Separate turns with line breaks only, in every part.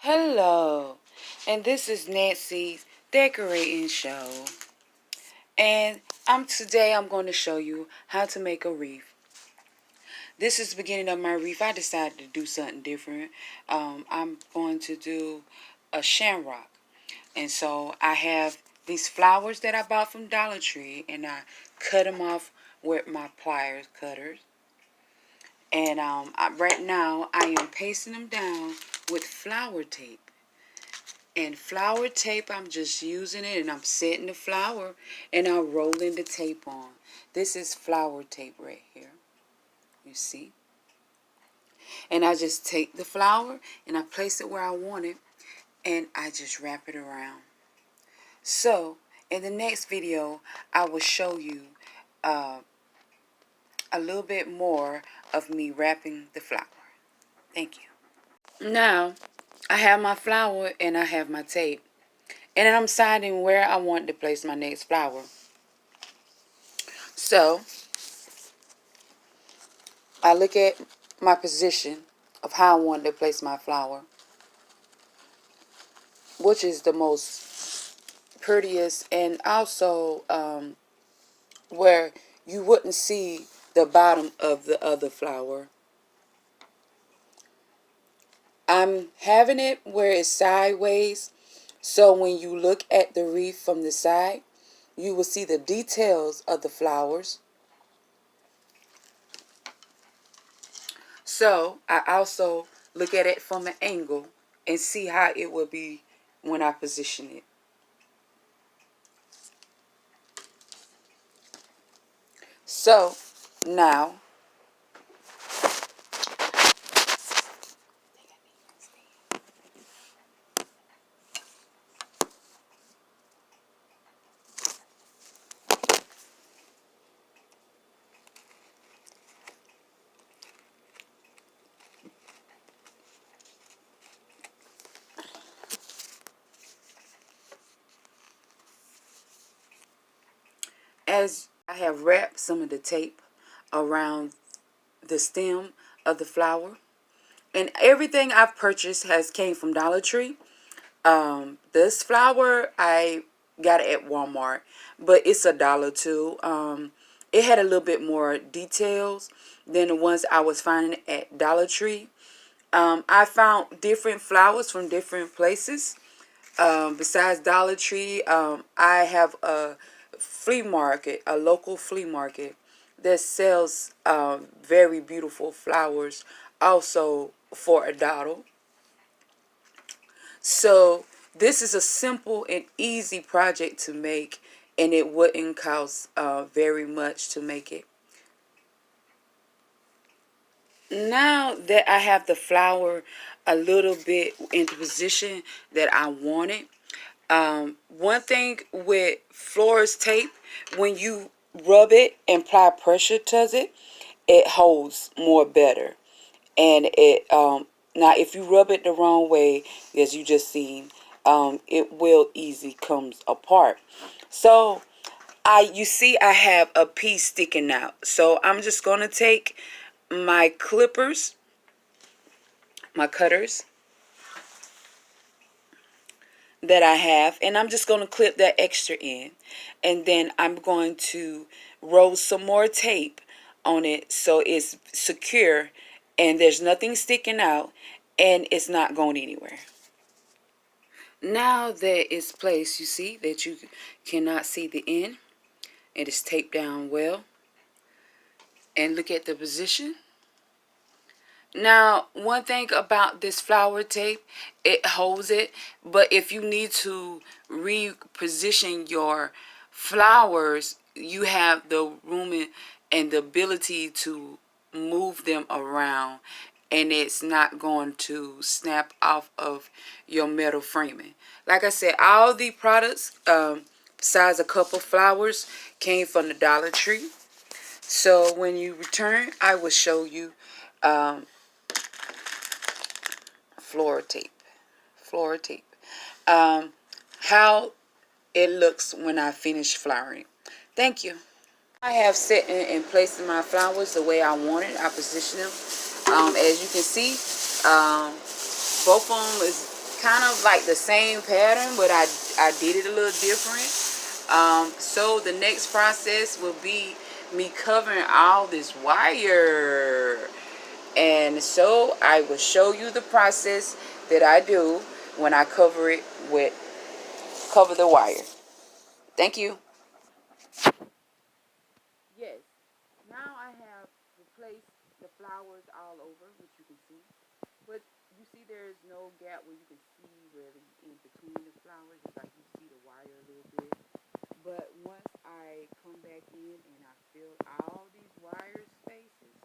Hello, and this is Nancy's decorating show, and today I'm going to show you how to make a wreath. This is the beginning of my wreath. I decided to do something different. I'm going to do a shamrock, and so I have these flowers that I bought from Dollar Tree, and I cut them off with my pliers cutters. And right now I am pasting them down with flower tape. And flower tape, I'm just using it and I'm setting the flower and I'm rolling the tape on. This is flower tape right here. You see? And I just take the flower and I place it where I want it and I just wrap it around. So, in the next video, I will show you a little bit more of me wrapping the flower. Thank you. Now, I have my flower and I have my tape. And I'm deciding where I want to place my next flower. So, I look at my position of how I want to place my flower, which is the most prettiest, and also where you wouldn't see the bottom of the other flower. I'm having it where it's sideways, so when you look at the wreath from the side, you will see the details of the flowers. So I also look at it from an angle and see how it will be when I position it. So now as I have wrapped some of the tape around the stem of the flower, and everything I've purchased has came from Dollar Tree. This flower I got it at Walmart, but it's $1 too. It had a little bit more details than the ones I was finding at Dollar Tree. I found different flowers from different places. Besides Dollar Tree, I have a flea market, a local flea market that sells very beautiful flowers, also for $1. So this is a simple and easy project to make, and it wouldn't cost very much to make it. Now that I have the flower a little bit in the position that I want it, one thing with florist tape, when you rub it and apply pressure to it, it holds more better. And it now if you rub it the wrong way, as you just seen, it will easily comes apart. So you see I have a piece sticking out. So I'm just gonna take my clippers, my cutters that I have, and I'm just going to clip that extra in, and then I'm going to roll some more tape on it so it's secure and there's nothing sticking out and it's not going anywhere. Now that it's placed, you see that you cannot see the end. It is taped down well, and look at the position. Now, one thing about this flower tape, it holds it, but if you need to reposition your flowers, you have the room and the ability to move them around, and it's not going to snap off of your metal framing. Like I said, all the products, besides a couple flowers, came from the Dollar Tree. So when you return, I will show you floor tape, how it looks when I finish flowering. Thank you. I have set and placed my flowers the way I wanted. I position them. As you can see, both of them is kind of like the same pattern, but I did it a little different. So the next process will be me covering all this wire. And so I will show you the process that I do when I cover it with cover the wire. Thank you. Yes. Now I have replaced the flowers all over, which you can see. But you see there is no gap where you can see really in between the flowers. It's like you see the wire a little bit. But once I come back in and I fill all these wire spaces,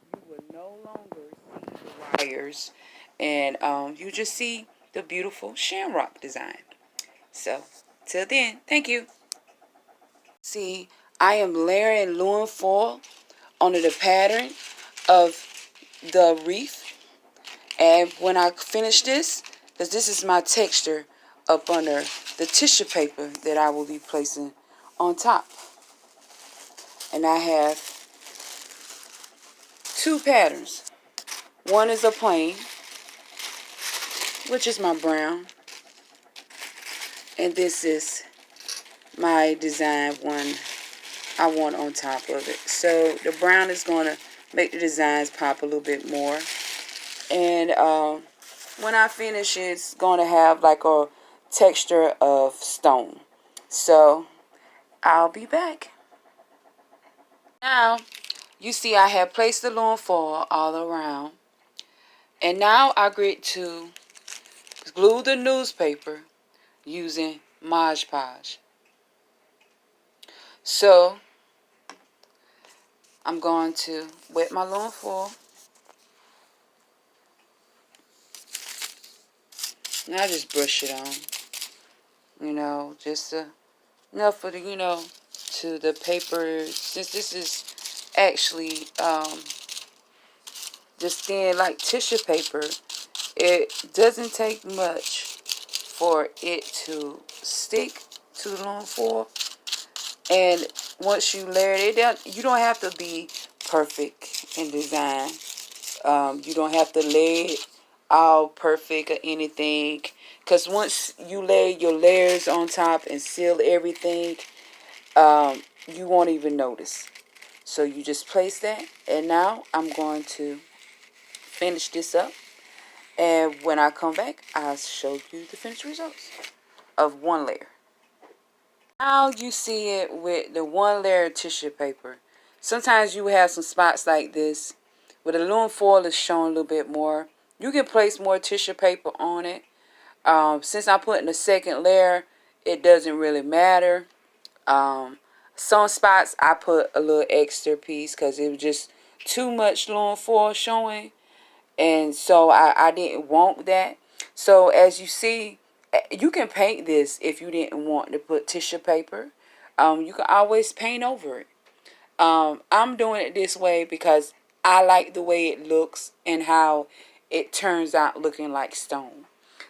you will no longer see the wires. And you just see the beautiful shamrock design. So, till then, thank you. See, I am layering aluminum foil onto the pattern of the wreath. And when I finish this, because this is my texture up under the tissue paper that I will be placing on top. And I have two patterns. One is a plain, which is my brown. And this is my design one I want on top of it. So the brown is going to make the designs pop a little bit more. And when I finish, it's going to have like a texture of stone. So I'll be back. Now, you see I have placed the aluminum foil all around. And now I get to glue the newspaper using Mod Podge. So I'm going to wet my aluminum foil. And I just brush it on. Just enough for the, to the paper. Since this is actually just thin like tissue paper, it doesn't take much for it to stick to the aluminum foil. And once you layer it down, you don't have to be perfect in design. You don't have to lay it all perfect or anything. Because once you lay your layers on top and seal everything, you won't even notice. So you just place that. And now I'm going to finish this up. And when I come back, I'll show you the finished results of one layer. Now you see it with the one layer of tissue paper. Sometimes you have some spots like this where the aluminum foil is showing a little bit more. You can place more tissue paper on it. Since I'm putting the second layer, it doesn't really matter. Some spots I put a little extra piece because it was just too much aluminum foil showing. And so I didn't want that. So as you see, you can paint this if you didn't want to put tissue paper. You can always paint over it. I'm doing it this way because I like the way it looks and how it turns out looking like stone.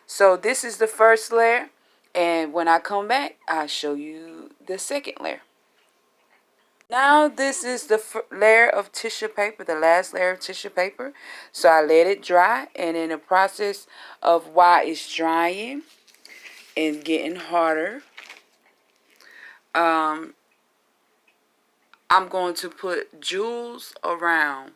So this is the first layer. And when I come back, I'll show you the second layer. Now this is the layer of tissue paper, the last layer of tissue paper. So I let it dry, and in the process of while it's drying and getting harder, I'm going to put jewels around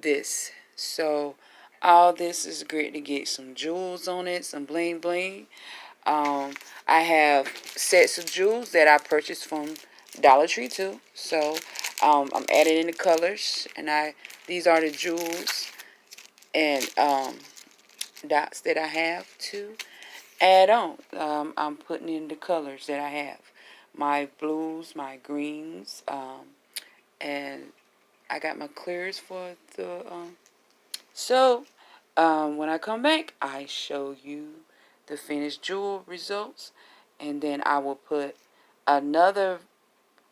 this. So all this is great to get some jewels on it, some bling bling. I have sets of jewels that I purchased from Dollar Tree too. So I'm adding in the colors, and these are the jewels and dots that I have to add on. I'm putting in the colors that I have, my blues, my greens, and I got my clears for the when I come back, I show you the finished jewel results, and then I will put another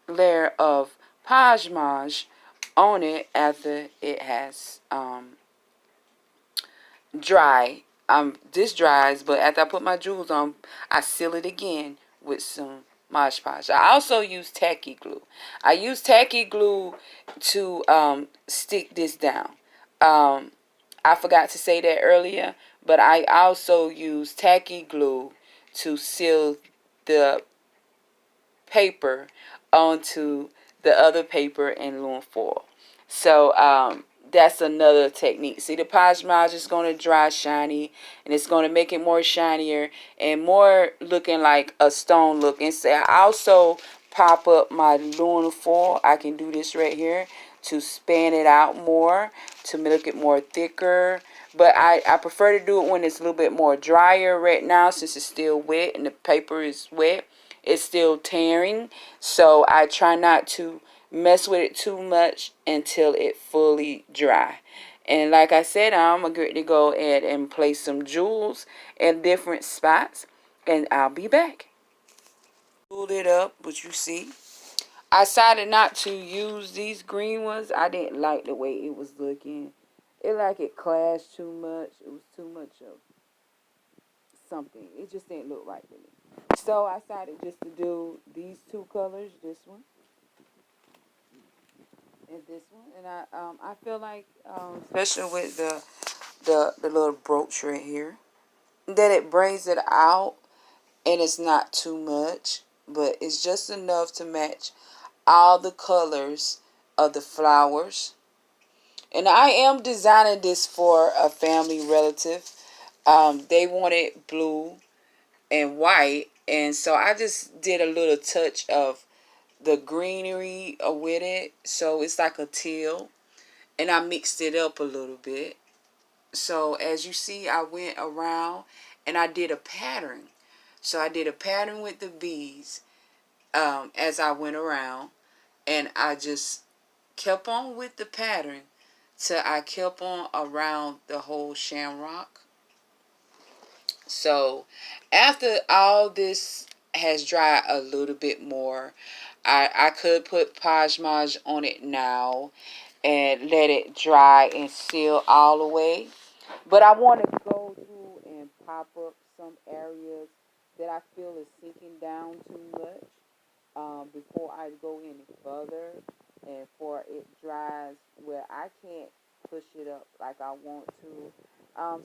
layer of page on it after it has dry. This dries, but after I put my jewels on, I seal it again with some Mod Podge. I also use tacky glue. I use tacky glue to stick this down. I forgot to say that earlier, but I also use tacky glue to seal the paper onto the other in aluminum foil. So that's another technique. See, the Poshmark is going to dry shiny, and it's going to make it more shinier and more looking like a stone look. And so I also pop up my aluminum foil. I can do this right here to span it out more, to make it more thicker. But I prefer to do it when it's a little bit more drier right now, since it's still wet and the paper is wet. It's still tearing, so I try not to mess with it too much until it fully dry. And like I said, I'm going to go ahead and place some jewels in different spots, and I'll be back. Pulled it up, but you see, I decided not to use these green ones. I didn't like the way it was looking. It clashed too much. It was too much of something. It just didn't look right to me. So I decided just to do these two colors, this one and this one. And I feel like, especially with the little brooch right here, that it brings it out, and it's not too much, but it's just enough to match all the colors of the flowers. And I am designing this for a family relative. They wanted blue and white, and so I just did a little touch of the greenery with it, so it's like a teal, and I mixed it up a little bit. So as you see, I went around and I did a pattern. So I did a pattern with the bees as I went around, and I just kept on with the pattern till I kept on around the whole shamrock. So after all this has dried a little bit more, I could put Poshmark on it now and let it dry and seal all the way. But I want to go through and pop up some areas that I feel is sinking down too much before I go any further, and for it dries where I can't push it up like I want to.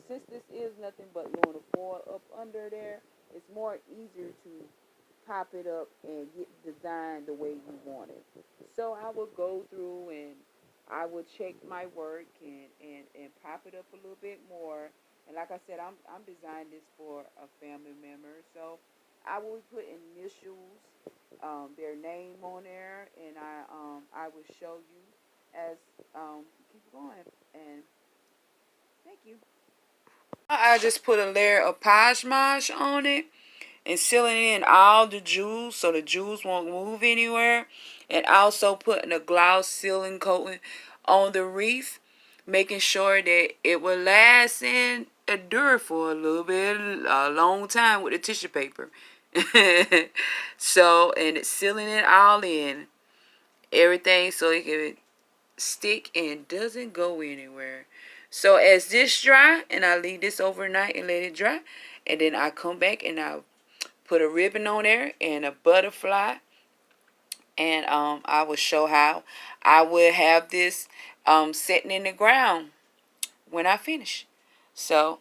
Since this is nothing but aluminum foil up under there, it's more easier to pop it up and get designed the way you want it. So I will go through and I will check my work and pop it up a little bit more. And like I said, I'm designing this for a family member. So I will put initials, their name on there, and I will show you as keep going. And thank you. I just put a layer of Poshmark on it and sealing in all the jewels so the jewels won't move anywhere. And also putting a gloss sealing coating on the wreath, making sure that it will last and endure for a little bit, a long time with the tissue paper. So, and it's sealing it all in, everything, so it can stick and doesn't go anywhere. So as this dry, and I leave this overnight and let it dry, and then I come back and I put a ribbon on there and a butterfly, and I will show how I will have this sitting in the ground when I finish. So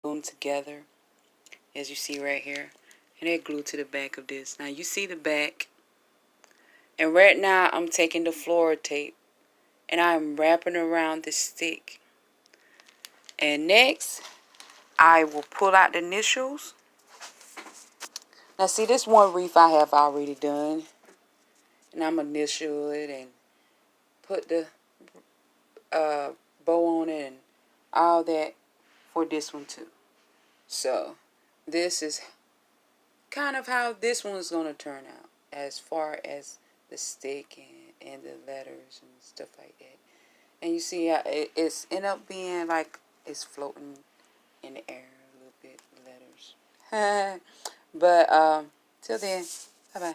glue them together, as you see right here, and they're glued to the back of this. Now you see the back, and right now I'm taking the floor tape and I'm wrapping around the stick. And next, I will pull out the initials. Now see, this one wreath I have already done, and I'm gonna initial it and put the bow on it and all that for this one too. So this is kind of how this one's gonna turn out, as far as the stick and the letters and stuff like that. And you see how it's end up being like it's floating in the air a little bit, the letters. But till then, bye bye.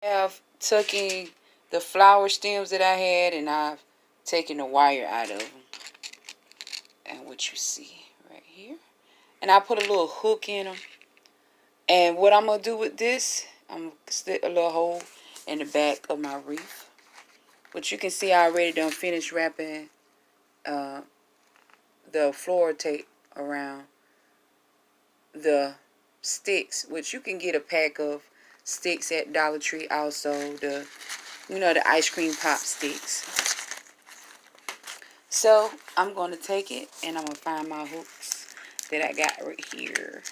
I have taken the flower stems that I had, and I've taken the wire out of them, and what you see and I put a little hook in them. And what I'm going to do with this, I'm going to stick a little hole in the back of my wreath. But you can see I already done finished wrapping the floor tape around the sticks, which you can get a pack of sticks at Dollar Tree. Also, the ice cream pop sticks. So I'm going to take it and I'm going to find my hooks that I got right here.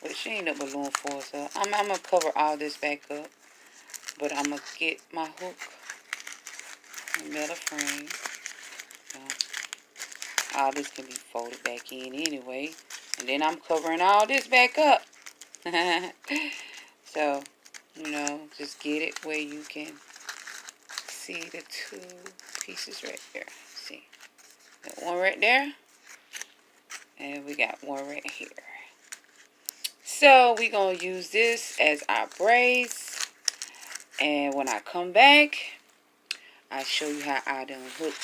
But she ain't no balloon for, so I'm going to cover all this back up. But I'm going to get my hook and metal frame. So all this can be folded back in anyway. And then I'm covering all this back up. So, just get it where you can see the two pieces right there. See, got one right there, and we got one right here. So we're gonna use this as our brace, and when I come back, I'll show you how I done hook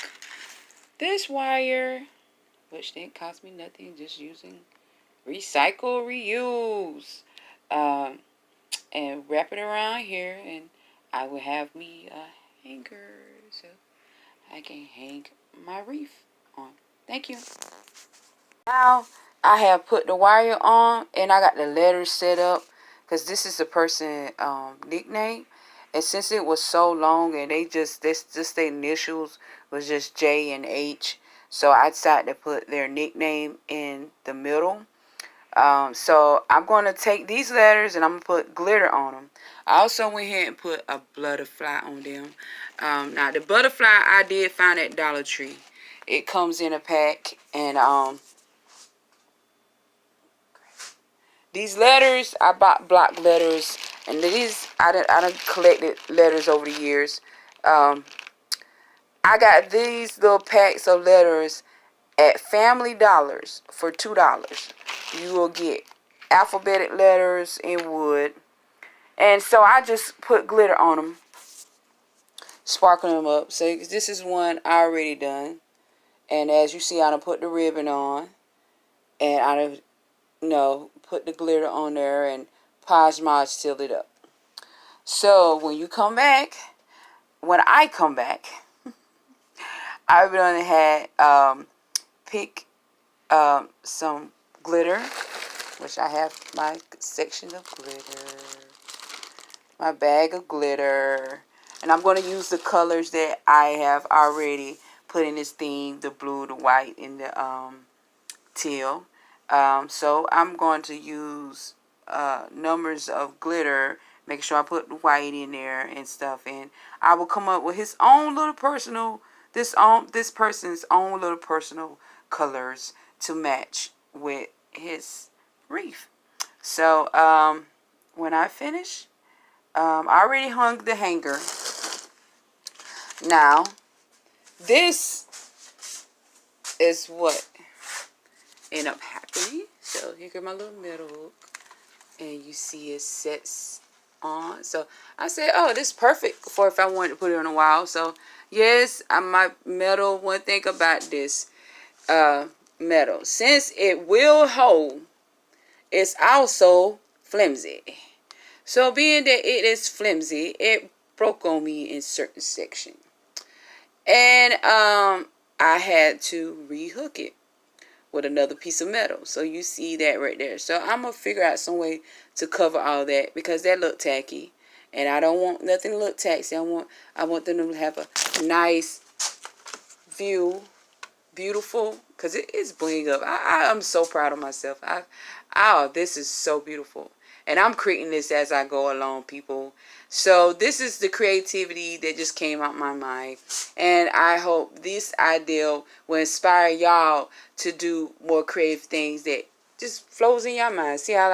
this wire, which didn't cost me nothing, just using recycle, reuse, and wrap it around here, and I will have me a hanger so I can hang my wreath on. Thank you. Now I have put the wire on and I got the letters set up because this is the person nickname, and since it was so long and they just their initials was just J and H, so I decided to put their nickname in the middle. So I'm going to take these letters and I'm going to put glitter on them. I also went ahead and put a butterfly on them. Now the butterfly I did find at Dollar Tree. It comes in a pack, and these letters I bought block letters, and these I done collected letters over the years. I got these little packs of letters at Family Dollars for $2. You will get alphabetic letters in wood. And so I just put glitter on them, sparkling them up. So this is one I already done. And as you see, I done put the ribbon on. And I done, put the glitter on there and Podge Modge sealed it up. So when I come back, I've done had pick some glitter, which I have my section of glitter, my bag of glitter, and I'm going to use the colors that I have already put in this theme, the blue, the white, and the teal. So I'm going to use numbers of glitter, make sure I put the white in there and stuff, and I will come up with his own little personal, this person's own little personal colors to match with his wreath. So when I finish, I already hung the hanger. Now this is what ended up happening. So here goes my little metal hook, and you see it sets on. So I said, oh, this is perfect for if I wanted to put it on a wall. So yes, my metal, one thing about this metal, since it will hold, it's also flimsy. So being that it is flimsy, it broke on me in certain section, and I had to rehook it with another piece of metal. So you see that right there. So I'm gonna figure out some way to cover all that because that looked tacky, and I don't want nothing to look tacky. I want them to have a nice view, beautiful, because it is bling up. I'm so proud of myself. This is so beautiful. And I'm creating this as I go along, people. So this is the creativity that just came out my mind. And I hope this idea will inspire y'all to do more creative things that just flows in your mind. See how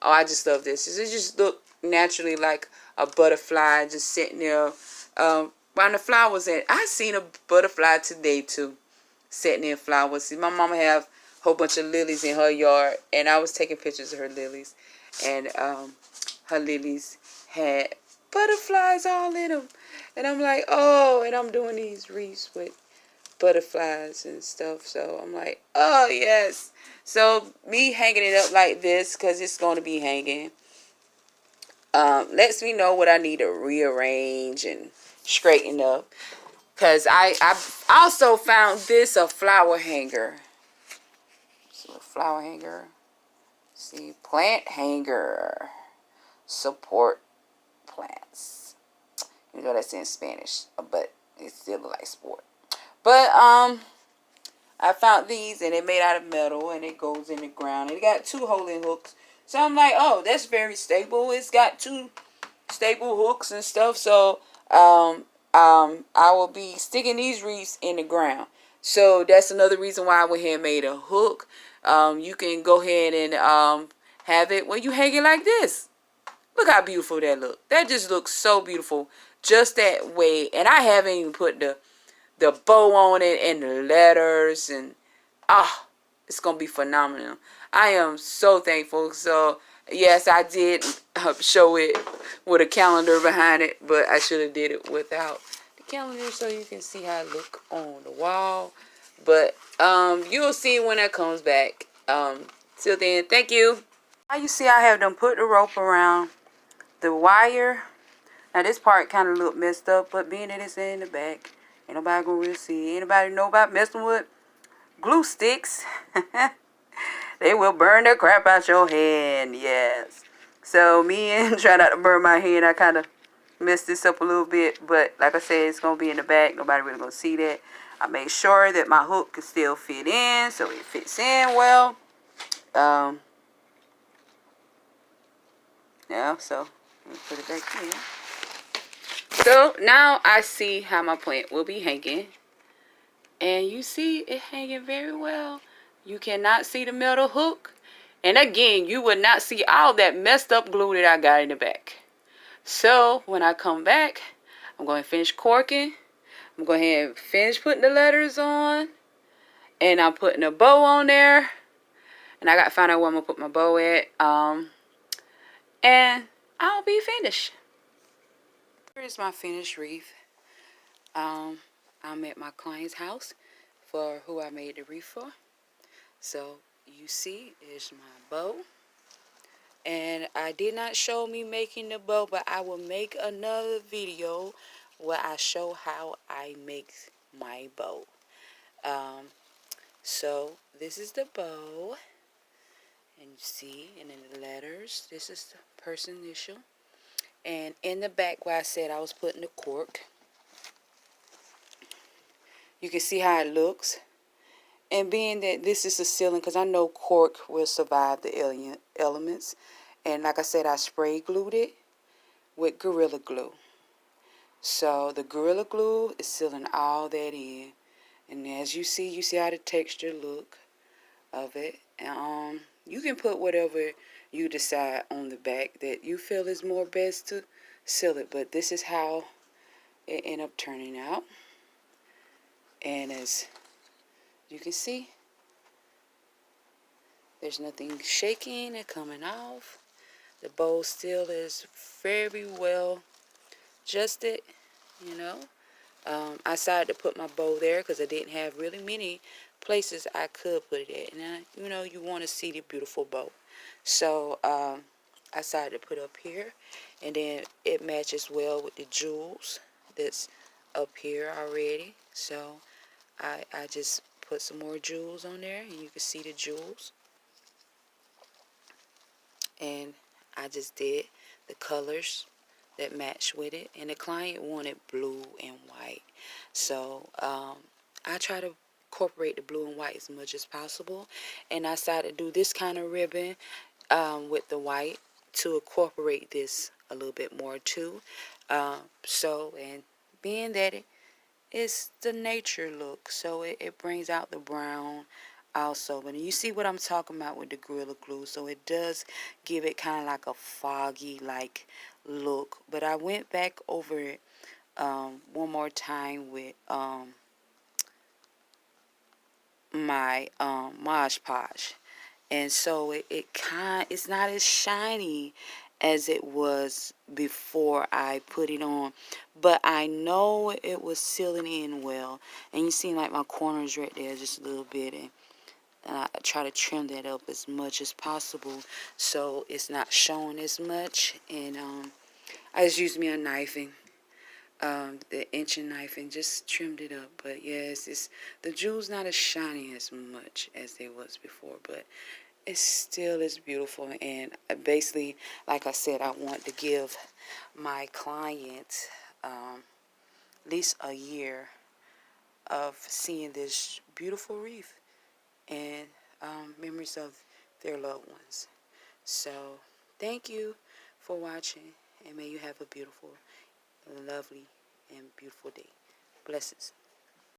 I just love this. It just look naturally like a butterfly just sitting there. While the flowers at, I seen a butterfly today too, sitting in flowers. See, my mama have a whole bunch of lilies in her yard, and I was taking pictures of her lilies. And her lilies had butterflies all in them. And I'm like, oh, and I'm doing these wreaths with butterflies and stuff. So I'm like, oh yes. So me hanging it up like this, because it's going to be hanging, lets me know what I need to rearrange and straighten up. Because I also found this a flower hanger. So a flower hanger. See, plant hanger. Support plants. You know that's in Spanish, but it still looks like sport. But I found these, and they're made out of metal, and it goes in the ground. And it got 2 holding hooks. So I'm like, oh, that's very stable. It's got 2 stable hooks and stuff. So I will be sticking these wreaths in the ground. So that's another reason why I went ahead and made a hook. You can go ahead and have it when you hang it like this. Look how beautiful that looks. That just looks so beautiful just that way. And I haven't even put the bow on it and the letters, and it's gonna be phenomenal. I am so thankful. So yes, I did show it with a calendar behind it, but I should have did it without the calendar so you can see how it look on the wall. But you'll see when that comes back. Till then, thank you. Now you see I have them put the rope around the wire. Now this part kind of look messed up, but being that it's in the back, ain't nobody gonna really see. Anybody know about messing with glue sticks? They will burn the crap out your hand. Yes. So me and try not to burn my hand. I kind of messed this up a little bit, but like I said, it's gonna be in the back. Nobody really gonna see that. I made sure that my hook can still fit in, so it fits in well. Yeah. So let me put it back in. So now I see how my plant will be hanging. And you see it hanging very well. You cannot see the metal hook. And again, you will not see all that messed up glue that I got in the back. So when I come back, I'm going to finish corking. I'm going to finish putting the letters on. And I'm putting a bow on there. And I got to find out where I'm going to put my bow at. And I'll be finished. Here's my finished wreath. I'm at my client's house for who I made the wreath for. So you see is my bow. And I did not show me making the bow, but I will make another video where I show how I make my bow. So this is the bow. And you see, and then the letters. This is the person initial. And in the back where I said I was putting the cork, you can see how it looks. And being that this is a ceiling, because I know cork will survive the elements. And like I said, I spray glued it with Gorilla Glue. So the Gorilla Glue is sealing all that in. And as you see how the texture look of it. And you can put whatever you decide on the back that you feel is more best to seal it. But this is how it ended up turning out. And as you can see, there's nothing shaking and coming off. The bow still is very well adjusted, you know. I decided to put my bow there because I didn't have really many places I could put it at. And you know, you want to see the beautiful bow. So I decided to put it up here. And then it matches well with the jewels that's up here already. So I just put some more jewels on there, and you can see the jewels. And I just did the colors that match with it. And the client wanted blue and white. So I try to incorporate the blue and white as much as possible. And I decided to do this kind of ribbon with the white to incorporate this a little bit more too. And being that it's the nature look, so it brings out the brown also. But you see what I'm talking about with the Gorilla Glue, so it does give it kind of like a foggy like look. But I went back over it one more time with my Mod Podge, and so it's not as shiny as it was before I put it on, but I know it was sealing in well. And you see like my corners right there just a little bit, and I try to trim that up as much as possible so it's not showing as much. And I just used me a knife, and the inching knife, and just trimmed it up. But yes, the jewel's not as shiny as much as they was before, but it still is beautiful. And basically, like I said, I want to give my clients at least a year of seeing this beautiful wreath and memories of their loved ones. So thank you for watching, and may you have a beautiful, lovely, and beautiful day. Blessings.